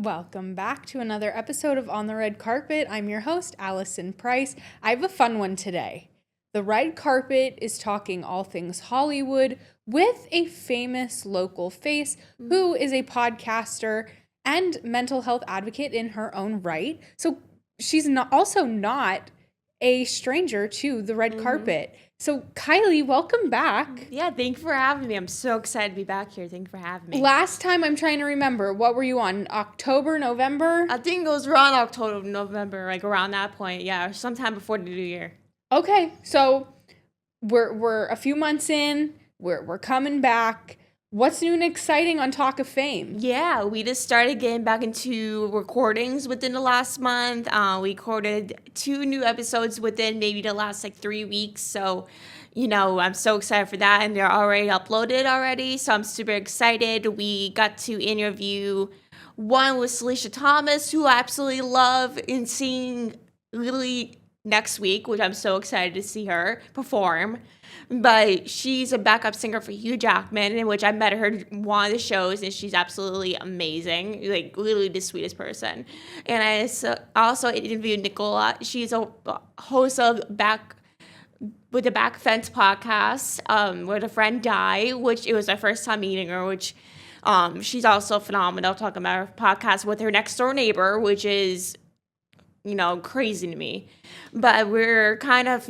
Welcome back to another episode of On the Red Carpet. I'm your host, Allison Price. I have a fun one today. The Red Carpet is talking all things Hollywood with a famous local face who is a podcaster and mental health advocate in her own right. So she's not a stranger to the red carpet. So Kylie, welcome back. Yeah, thank you for having me. I'm so excited to be back here. Thank you for having me. Last time, I'm trying to remember, what were you on? October, November? I think it was around October, November, like around that point. Yeah, sometime before the new year. Okay, so we're a few months in. We're coming back. What's new and exciting on Talk of Fame? Yeah, we just started getting back into recordings within the last month. We recorded 2 new episodes within maybe the last 3 weeks. So, I'm so excited for that. And they're already uploaded already. So I'm super excited. We got to interview one with Celicia Thomas, who I absolutely love, and seeing literally next week, which I'm so excited to see her perform. But she's a backup singer for Hugh Jackman, in which I met her in one of the shows, and she's absolutely amazing, like literally the sweetest person. And I also interviewed Nicola. She's a host of with the Back Fence podcast, where the friend died, which it was my first time meeting her, which she's also phenomenal, talking about her podcast with her next door neighbor, which is crazy to me. But we're kind of,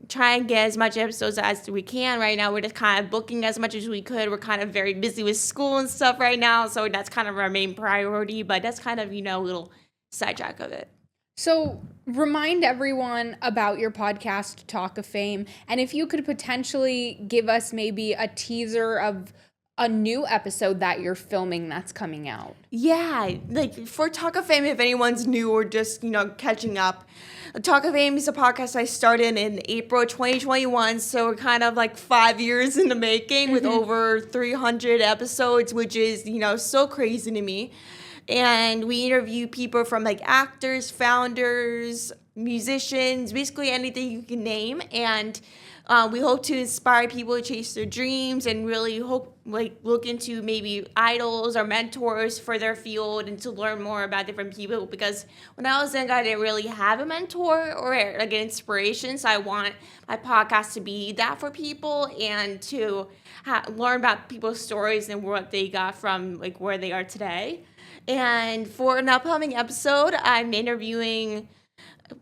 trying to get as much episodes as we can right now. We're just kind of booking as much as we could. We're kind of very busy with school and stuff right now. So that's kind of our main priority. But that's kind of, a little sidetrack of it. So remind everyone about your podcast, Talk of Fame. And if you could potentially give us maybe a teaser of a new episode that you're filming that's coming out. Yeah, for Talk of Fame, if anyone's new or just, catching up, Talk of Fame is a podcast I started in April 2021, so we're kind of 5 years in the making with over 300 episodes, which is, so crazy to me. And we interview people from actors, founders, musicians, basically anything you can name, and we hope to inspire people to chase their dreams and really look into maybe idols or mentors for their field and to learn more about different people. Because when I was young, I didn't really have a mentor or an inspiration. So I want my podcast to be that for people and to learn about people's stories and what they got from where they are today. And for an upcoming episode, I'm interviewing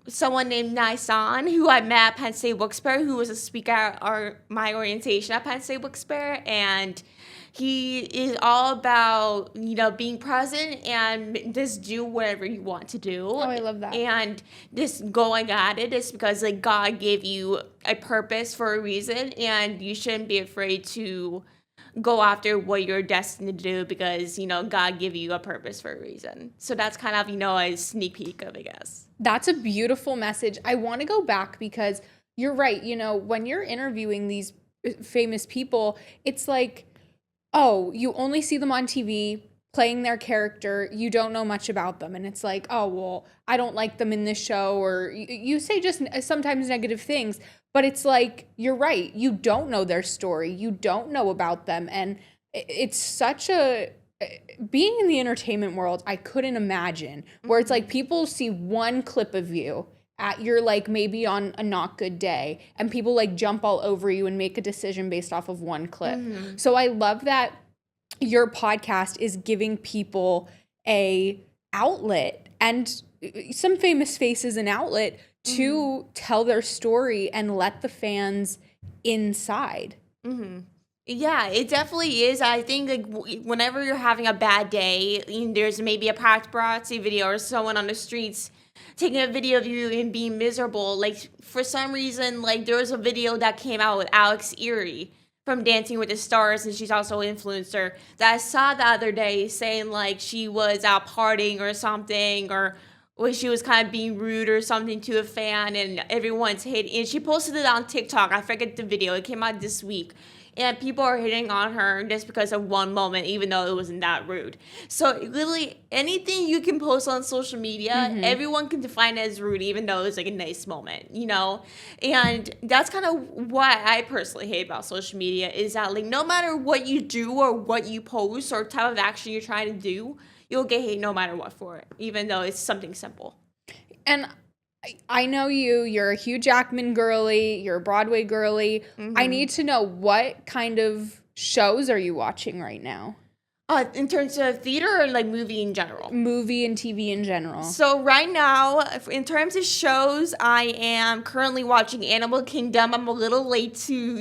someone named Nisan, who I met at Penn State Wilkes-Barre, who was a speaker at my orientation at Penn State Wilkes-Barre, and he is all about, being present and just do whatever you want to do. Oh, I love that. And just going at it is because, God gave you a purpose for a reason, and you shouldn't be afraid to go after what you're destined to do because, God gave you a purpose for a reason. So that's kind of, a sneak peek of, I guess. That's a beautiful message. I want to go back because you're right. When you're interviewing these famous people, it's you only see them on TV playing their character. You don't know much about them. And it's I don't like them in this show. Or you say just sometimes negative things. But it's you're right. You don't know their story. You don't know about them. And it's such being in the entertainment world, I couldn't imagine where it's people see one clip of you at your maybe on a not good day and people jump all over you and make a decision based off of one clip. So I love that your podcast is giving people a outlet and some famous faces an outlet to tell their story and let the fans inside. Yeah, it definitely is. I think whenever you're having a bad day, there's maybe a paparazzi video or someone on the streets taking a video of you and being miserable. For some reason, there was a video that came out with Alex Erie from Dancing with the Stars, and she's also an influencer, that I saw the other day saying she was out partying or something, or she was kind of being rude or something to a fan, and everyone's hating. And she posted it on TikTok. I forget the video. It came out this week. And people are hitting on her just because of one moment, even though it wasn't that rude. So literally anything you can post on social media, everyone can define it as rude, even though it's a nice moment, And that's kind of what I personally hate about social media is that no matter what you do or what you post or type of action you're trying to do, you'll get hate no matter what for it, even though it's something simple. And I know you're a Hugh Jackman girly, you're a Broadway girly. I need to know, what kind of shows are you watching right now? In terms of theater or like movie in general? Movie and TV in general. So right now, in terms of shows, I am currently watching Animal Kingdom. I'm a little late to,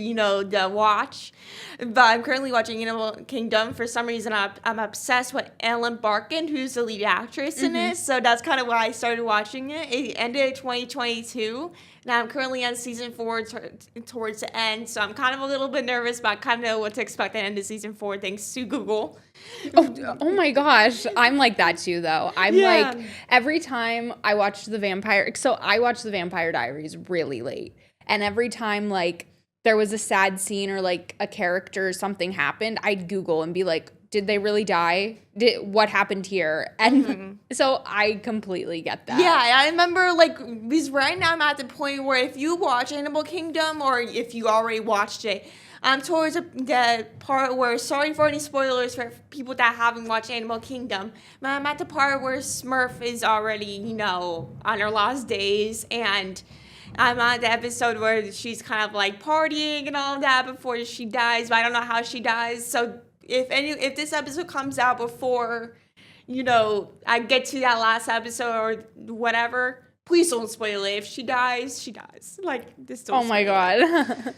the watch, but I'm currently watching Animal Kingdom. For some reason, I'm obsessed with Ellen Barkin, who's the lead actress in it. So that's kind of why I started watching it. It ended in 2022. Now I'm currently on season 4 towards the end, so I'm kind of a little bit nervous, but I kind of know what to expect at the end of season 4 thanks to Google. Oh my gosh. I'm like that too, though. I'm like, every time I watch The Vampire Diaries really late. And every time, like, there was a sad scene or, like, a character or something happened, I'd Google and be like, did they really die? What happened here? And so I completely get that. Yeah, I remember, like, because right now I'm at the point where if you watch Animal Kingdom or if you already watched it, I'm towards the part where, sorry for any spoilers for people that haven't watched Animal Kingdom, but I'm at the part where Smurf is already, on her last days, and I'm on the episode where she's kind of like partying and all that before she dies, but I don't know how she dies. So if this episode comes out before, I get to that last episode or whatever, please don't spoil it. If she dies, she dies. Like, this don't Oh my God.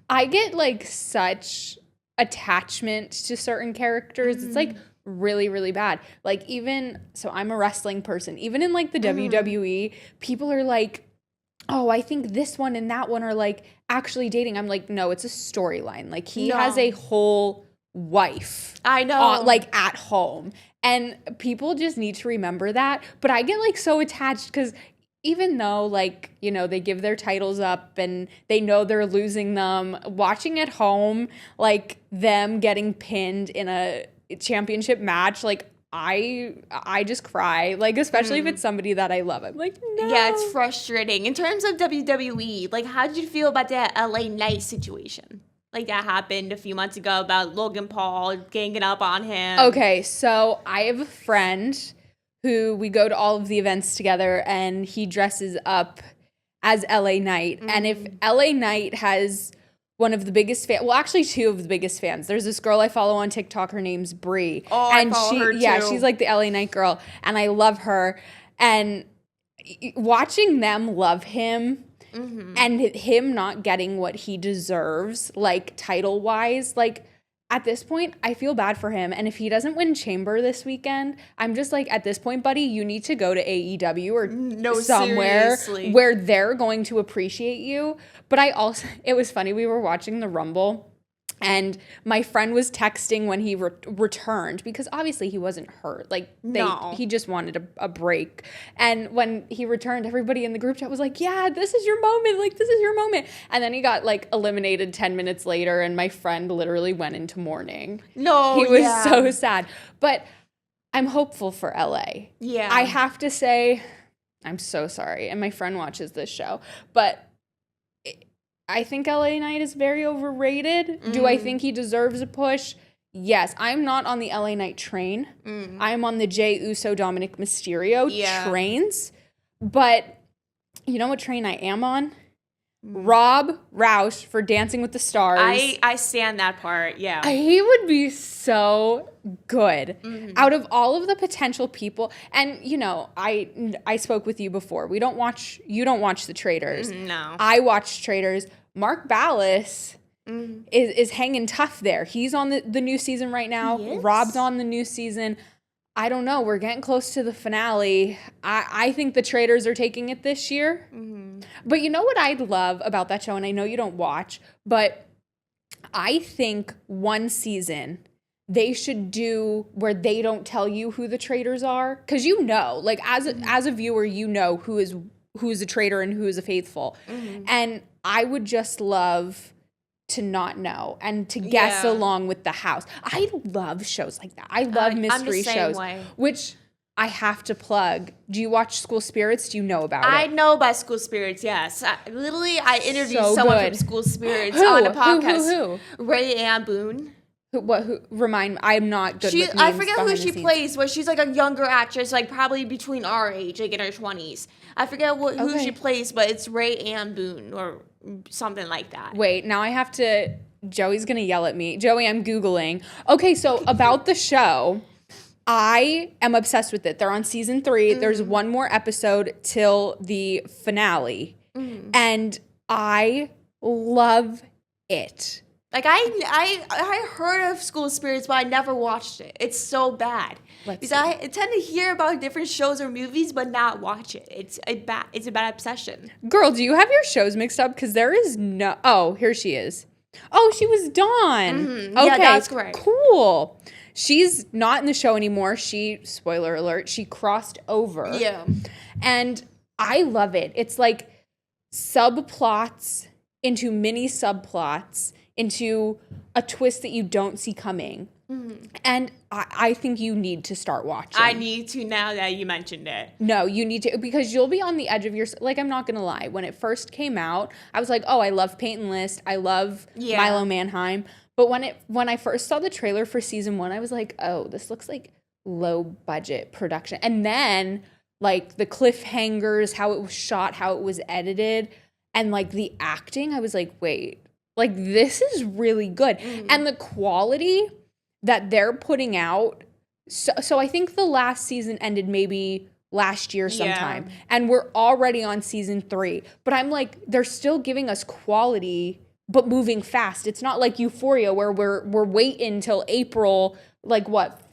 I get, like, such attachment to certain characters. It's, like, really, really bad. Like, so I'm a wrestling person. Even in, like, the WWE, people are like, oh, I think this one and that one are, like, actually dating. I'm like, no, it's a storyline. Like, he has a whole wife. I know. Like, at home. And people just need to remember that. But I get, like, so attached because even though, like, they give their titles up and they know they're losing them, watching at home, like, them getting pinned in a championship match, like, I just cry, like, especially if it's somebody that I love. I'm like, no. Yeah, it's frustrating. In terms of WWE, like, how did you feel about that LA Knight situation? Like, that happened a few months ago about Logan Paul ganging up on him. Okay, so I have a friend who we go to all of the events together, and he dresses up as LA Knight. And if LA Knight has one of the biggest fans, well, actually two of the biggest fans. There's this girl I follow on TikTok. Her name's Brie. Oh, and I follow her too. Yeah, she's like the LA Knight girl, and I love her. And watching them love him and him not getting what he deserves, like, title-wise, like, at this point, I feel bad for him. And if he doesn't win Chamber this weekend, I'm just like, at this point, buddy, you need to go to AEW or somewhere where they're going to appreciate you. But it was funny. We were watching the Rumble, and my friend was texting when he returned, because obviously he wasn't hurt. Like, he just wanted a break. And when he returned, everybody in the group chat was like, yeah, this is your moment. Like, this is your moment. And then he got, like, eliminated 10 minutes later, and my friend literally went into mourning. No, he was so sad. But I'm hopeful for LA. Yeah. I have to say, I'm so sorry. And my friend watches this show. But I think LA Knight is very overrated. Do I think he deserves a push? Yes. I'm not on the LA Knight train. I'm on the Jey Uso, Dominic Mysterio trains. But you know what train I am on? Rob Roush for Dancing with the Stars. I stand that part, yeah. He would be so good. Out of all of the potential people, and I spoke with you before. You don't watch The Traitors. No. I watch Traitors. Mark Ballas is hanging tough there. He's on the new season right now. Rob's on the new season. I don't know. We're getting close to the finale. I think the Traitors are taking it this year. But you know what I love about that show, and I know you don't watch, but I think one season they should do where they don't tell you who the traitors are, because like, as a viewer, who is a traitor and who is a faithful. And I would just love to not know and to guess along with the house. I love shows like that. I love mystery shows, which I have to plug. Do you watch School Spirits? Do you know about it? I know about School Spirits, yes. I interviewed someone from School Spirits on a podcast. Who? Ray Ann Boone. Who remind me? I'm not good with names I forget who behind she the scenes. plays, but she's like a younger actress, like probably between our age, like in her 20s. I forget who she plays, but it's Ray Ann Boone or something like that. Wait, now I have to. Joey's gonna yell at me. Joey, I'm Googling. Okay, so about the show, I am obsessed with it. They're on season 3. There's one more episode till the finale, and I love it. Like I heard of School Spirits, but I never watched it. It's so bad. Because I tend to hear about different shows or movies, but not watch it. It's a bad obsession. Girl, do you have your shows mixed up? Because there is no. Oh, here she is. Oh, she was Dawn. Okay, Yeah, that's correct. Cool. She's not in the show anymore. Spoiler alert, she crossed over. Yeah. And I love it. It's like subplots into mini subplots into a twist that you don't see coming. And I think you need to start watching. I need to now that you mentioned it. No, you need to, because you'll be on the edge of your, like, I'm not going to lie. When it first came out, I was like, oh, I love Peyton List. I love Milo Manheim. But when I first saw the trailer for season 1, I was like, oh, this looks like low budget production. And then like the cliffhangers, how it was shot, how it was edited, and like the acting, I was like, wait, like this is really good. And the quality that they're putting out. So I think the last season ended maybe last year sometime. And we're already on season 3. But I'm like, they're still giving us quality, but moving fast. It's not like Euphoria where we're waiting till April, like what,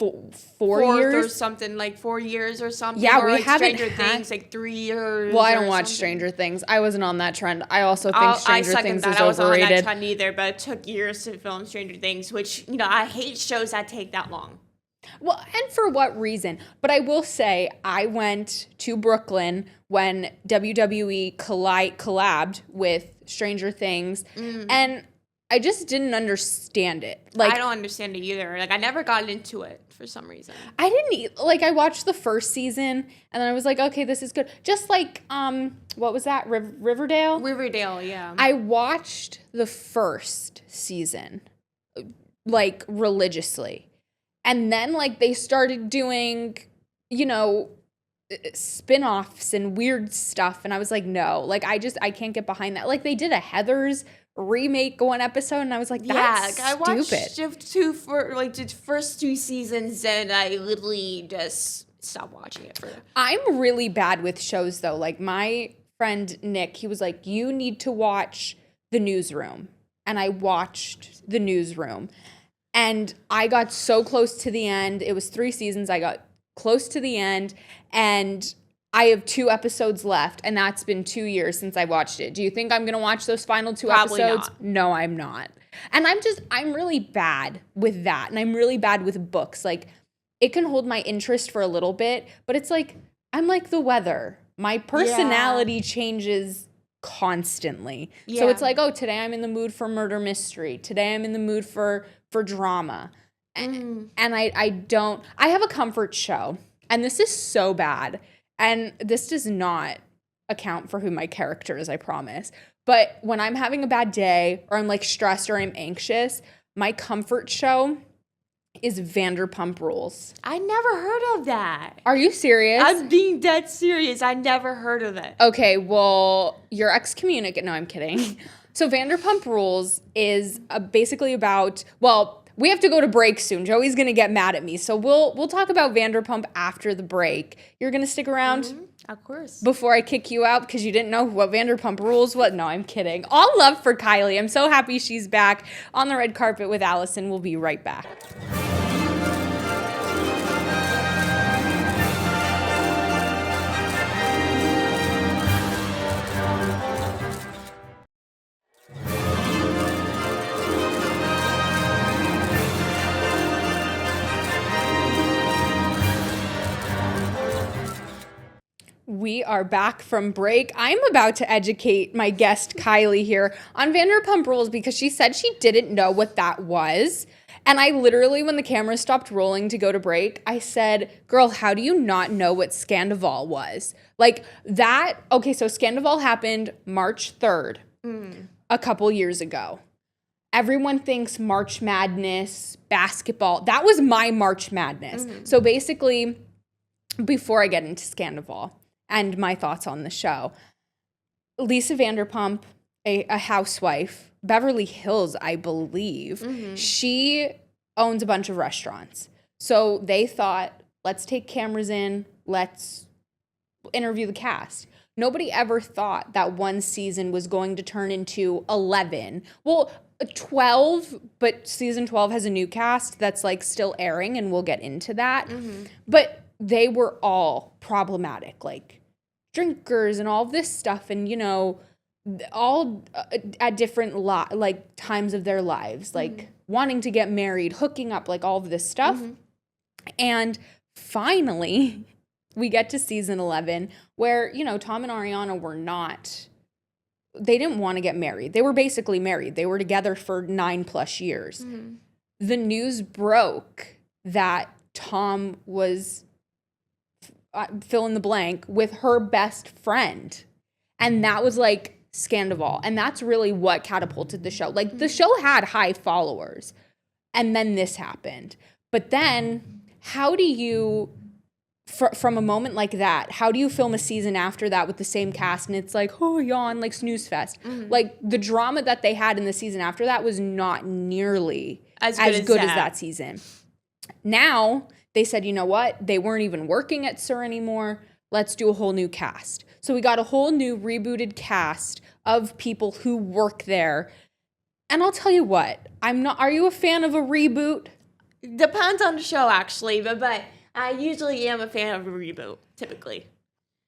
four years? Or something, like 4 years or something. Yeah, or we like haven't Stranger Things, like 3 years. Well, I don't watch something. Stranger Things. I wasn't on that trend. I also think Stranger Things is I wasn't on that overrated. trend either, but it took years to film Stranger Things, which, I hate shows that take that long. Well, and for what reason? But I will say, I went to Brooklyn when WWE collabed with Stranger Things, and I just didn't understand it. Like, I don't understand it either. Like, I never got into it for some reason. I didn't like. I watched the first season, and then I was like, okay, this is good. Just like, what was that? Riverdale? Riverdale, yeah. I watched the first season, like, religiously. And then, like, they started doing, spin-offs and weird stuff. And I was like, no. Like, I can't get behind that. Like, they did a Heathers remake one episode, and I was like, that's stupid. I watched the first 2 seasons, and I literally just stopped watching it. I'm really bad with shows, though. Like, my friend Nick, he was like, you need to watch The Newsroom. And I watched The Newsroom. And I got so close to the end. It was 3 seasons. I got close to the end. And I have 2 episodes left. And that's been 2 years since I watched it. Do you think I'm going to watch those final 2 Probably episodes? Not. No, I'm not. And I'm really bad with that. And I'm really bad with books. Like, it can hold my interest for a little bit. But it's like, I'm like the weather. My personality changes constantly. So it's like, oh, today I'm in the mood for murder mystery. Today I'm in the mood for drama. And I have a comfort show, and this is so bad, and this does not account for who my character is, I promise. But when I'm having a bad day, or I'm like stressed, or I'm anxious, my comfort show is Vanderpump Rules. I never heard of that. Are you serious? I'm being dead serious. I never heard of it. Okay, well, you're excommunicate. No, I'm kidding. So Vanderpump Rules is basically about, well, we have to go to break soon. Joey's going to get mad at me. So we'll talk about Vanderpump after the break. You're going to stick around? Mm-hmm. Of course. Before I kick you out because you didn't know what Vanderpump Rules was? No, I'm kidding. All love for Kylie. I'm so happy she's back on the red carpet with Allison. We'll be right back. We are back from break. I'm about to educate my guest, Kylie, here on Vanderpump Rules because she said she didn't know what that was. And I literally, when the camera stopped rolling to go to break, I said, girl, how do you not know what Scandival was? Like that, okay, so Scandival happened March 3rd, a couple years ago. everyone thinks March Madness, basketball. That was my March Madness. So basically, before I get into Scandival and my thoughts on the show, Lisa Vanderpump, a housewife, Beverly Hills, I believe, she owns a bunch of restaurants. So they thought, let's take cameras in, let's interview the cast. Nobody ever thought that one season was going to turn into 11. Well, 12, but season 12 has a new cast that's like still airing, and we'll get into that. But they were all problematic, like drinkers and all this stuff, and you know, all at different like times of their lives, like wanting to get married, hooking up, like all of this stuff. And finally, we get to season 11 where, you know, Tom and Ariana were not, they didn't want to get married. They were basically married. They were together for 9+ years. The news broke that Tom was, fill in the blank, with her best friend. And that was like Scandival. And that's really what catapulted the show. Like the show had high followers. And then this happened. But then how do you, from a moment like that, how do you film a season after that with the same cast and it's like, oh, yawn, like snooze fest? Like the drama that they had in the season after that was not nearly as good as that season. Now they said, you know what? They weren't even working at SUR anymore. Let's do a whole new cast. So we got a whole new rebooted cast of people who work there. And I'll tell you what, are you a fan of a reboot? Depends on the show, actually, but I usually am a fan of a reboot, typically.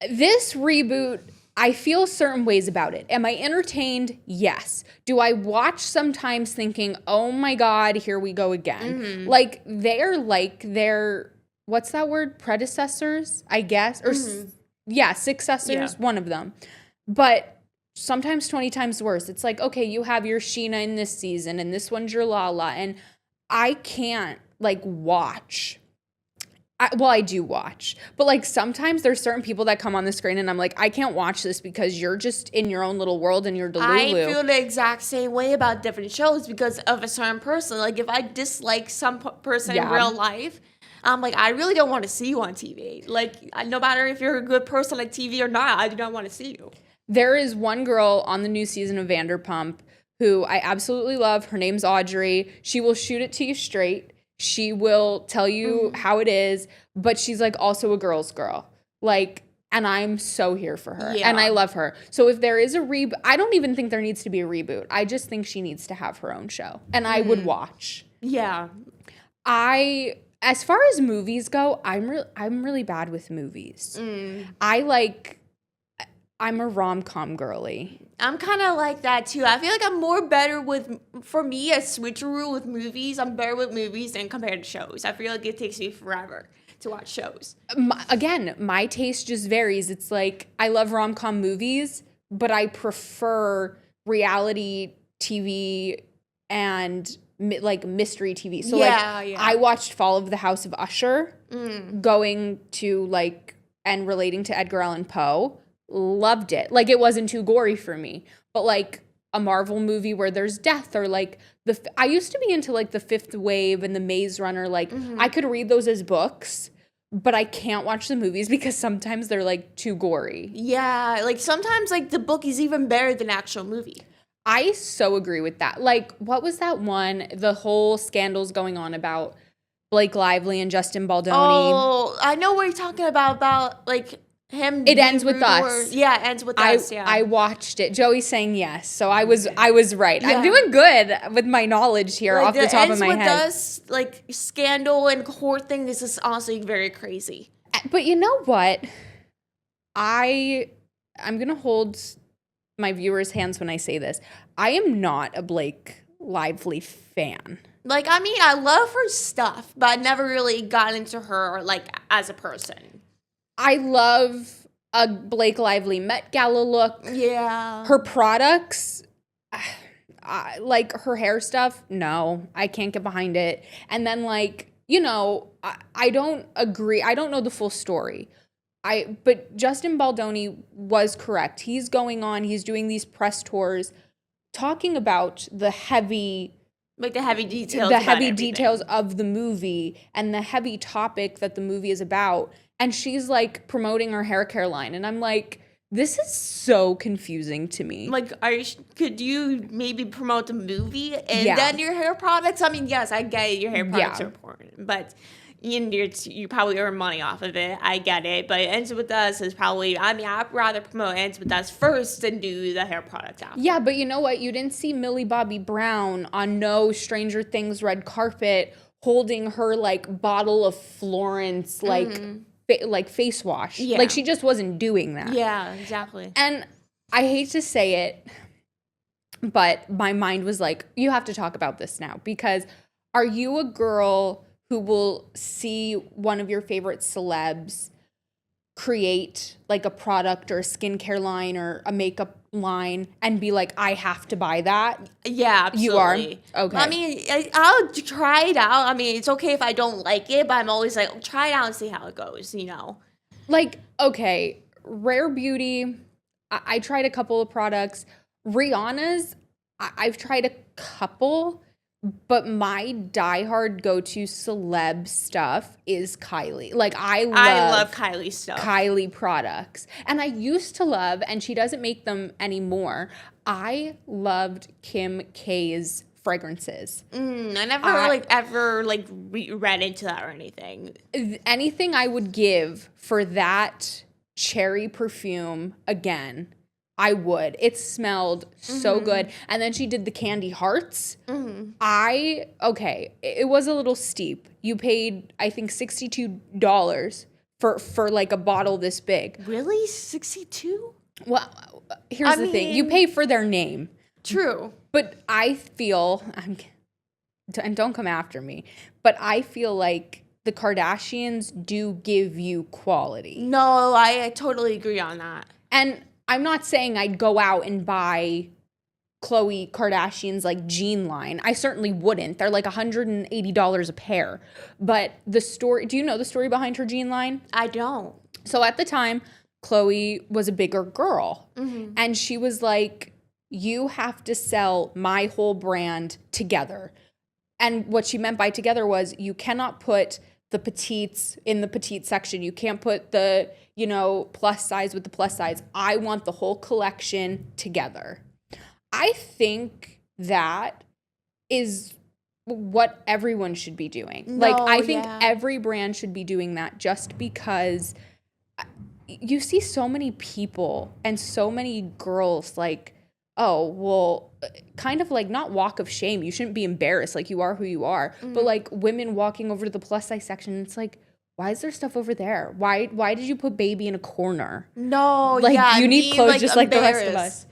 This reboot, I feel certain ways about it. Am I entertained? Yes. Do I watch sometimes thinking, oh my God, here we go again? Like, they're like their, what's that word? Predecessors, I guess? Or, successors, one of them. But sometimes 20 times worse. It's like, okay, you have your Sheena in this season, and this one's your Lala, and I can't, like, watch. I do watch, but like sometimes there's certain people that come on the screen and I'm like, I can't watch this because you're just in your own little world and you're delulu. I feel the exact same way about different shows because of a certain person. Like if I dislike some person in real life, I'm like, I really don't want to see you on TV. Like no matter if you're a good person on TV or not, I do not want to see you. There is one girl on the new season of Vanderpump who I absolutely love. Her name's Audrey. She will shoot it to you straight. She will tell you how it is, but she's like also a girl's girl. Like, and I'm so here for her. And I love her. So if there is a reboot, I don't even think there needs to be a reboot. I just think she needs to have her own show. And I would watch. Yeah. As far as movies go, I'm really bad with movies. I'm a rom-com girly. I'm kind of like that too. I feel like I'm more better for me, a switcheroo with movies. I'm better with movies than compared to shows. I feel like it takes me forever to watch shows. My taste just varies. It's like I love rom-com movies, but I prefer reality TV and like mystery TV. So I watched Fall of the House of Usher, going to like and relating to Edgar Allan Poe. Loved it. Like it wasn't too gory for me, but like a Marvel movie where there's death or like I used to be into like The Fifth Wave and The Maze Runner. Like I could read those as books, but I can't watch the movies because sometimes they're like too gory. Yeah, like sometimes like the book is even better than actual movie. I so agree with that. Like what was that one? The whole scandals going on about Blake Lively and Justin Baldoni. Oh, I know what you're talking about like him. It ends with us. It ends with us. Yeah, I watched it. Joey's saying yes, so I was right. Yeah. I'm doing good with my knowledge here off the top of my head. Ends with us, like scandal and court thing is just honestly very crazy. But you know what? I'm gonna hold my viewers' hands when I say this. I am not a Blake Lively fan. Like, I mean, I love her stuff, but I never really got into her like as a person. I love a Blake Lively Met Gala look. Yeah. Her products, like her hair stuff, no, I can't get behind it. And then like, you know, I don't agree. I don't know the full story. But Justin Baldoni was correct. He's going on, he's doing these press tours talking about the heavy Like the heavy details. the about heavy everything. details of the movie and the heavy topic that the movie is about. And she's like promoting her hair care line. And I'm like, this is so confusing to me. Like, could you maybe promote the movie and Yeah. then your hair products? I mean, yes, I get it. Your hair products Yeah. are important, but you probably earn money off of it. I get it. But Ends With Us is probably, I mean, I'd rather promote Ends With Us first than do the hair products after. Yeah, but you know what? You didn't see Millie Bobby Brown on no Stranger Things red carpet holding her like bottle of Florence like face wash. Yeah. Like she just wasn't doing that. Yeah, exactly. And I hate to say it, but my mind was like, you have to talk about this now, because are you a girl who will see one of your favorite celebs create like a product or a skincare line or a makeup line and be like, I have to buy that? Yeah, absolutely. You are? Okay. I mean, I'll try it out. I mean, it's okay if I don't like it, but I'm always like, try it out and see how it goes, you know? Like, okay, Rare Beauty, I tried a couple of products. Rihanna's, I've tried a couple, but my diehard go-to celeb stuff is Kylie. Like, I love Kylie stuff. Kylie products. And I used to love, and she doesn't make them anymore, I loved Kim K's fragrances. I never ever read into that or anything. Anything I would give for that cherry perfume again, I would. It smelled so good. And then she did the candy hearts. It was a little steep. You paid, I think, $62 for like a bottle this big. Really? 62? Well, here's the thing. You pay for their name. True. But I feel, and don't come after me, but I feel like the Kardashians do give you quality. No, I totally agree on that. And I'm not saying I'd go out and buy Khloe Kardashian's like jean line. I certainly wouldn't. They're like $180 a pair. But the story, do you know the story behind her jean line? I don't. So at the time, Khloe was a bigger girl. And she was like, you have to sell my whole brand together. And what she meant by together was you cannot put the petites in the petite section. You can't put the, plus size with the plus size. I want the whole collection together. I think that is what everyone should be doing. I think every brand should be doing that, just because you see so many people and so many girls like, oh, well, kind of like not walk of shame. You shouldn't be embarrassed. Like, you are who you are. But like women walking over to the plus size section, it's like, why is there stuff over there? Why did you put baby in a corner? No, you need clothes just like the rest of us.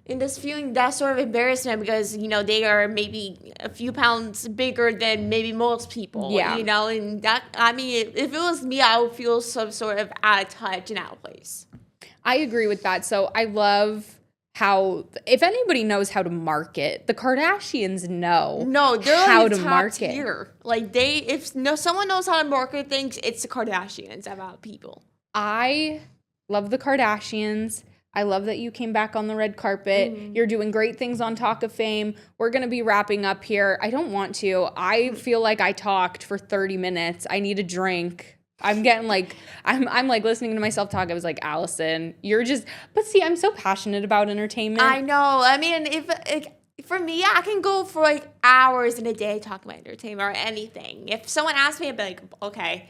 And just feeling that sort of embarrassment because, they are maybe a few pounds bigger than maybe most people. Yeah. And that, I mean, if it was me, I would feel some sort of out of touch and out of place. I agree with that. So I love how, if anybody knows how to market, the Kardashians know they're how like to top market. Tier. Like someone knows how to market things, it's the Kardashians about people. I love the Kardashians. I love that you came back on the red carpet. You're doing great things on Talk of Fame. We're going to be wrapping up here. I don't want to. I feel like I talked for 30 minutes. I need a drink. I'm getting like, I'm like listening to myself talk. I was like, Allison, but see, I'm so passionate about entertainment. I know. I mean, for me, I can go for like hours in a day talking about entertainment or anything. If someone asked me, I'd be like, okay,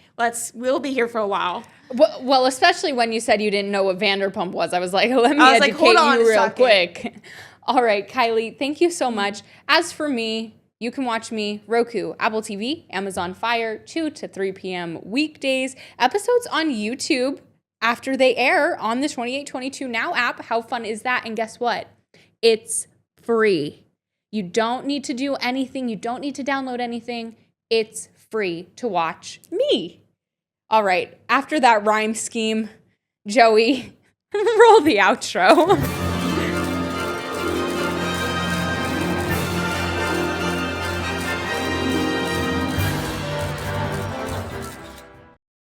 we'll be here for a while. Well, especially when you said you didn't know what Vanderpump was. I was like, let me educate you real quick. All right, Kylie, thank you so much. As for me, you can watch me Roku, Apple TV, Amazon Fire, 2 to 3 p.m. weekdays. Episodes on YouTube after they air on the 2822 Now app. How fun is that? And guess what? It's free. You don't need to do anything. You don't need to download anything. It's free to watch me. All right, after that rhyme scheme, Joey, roll the outro.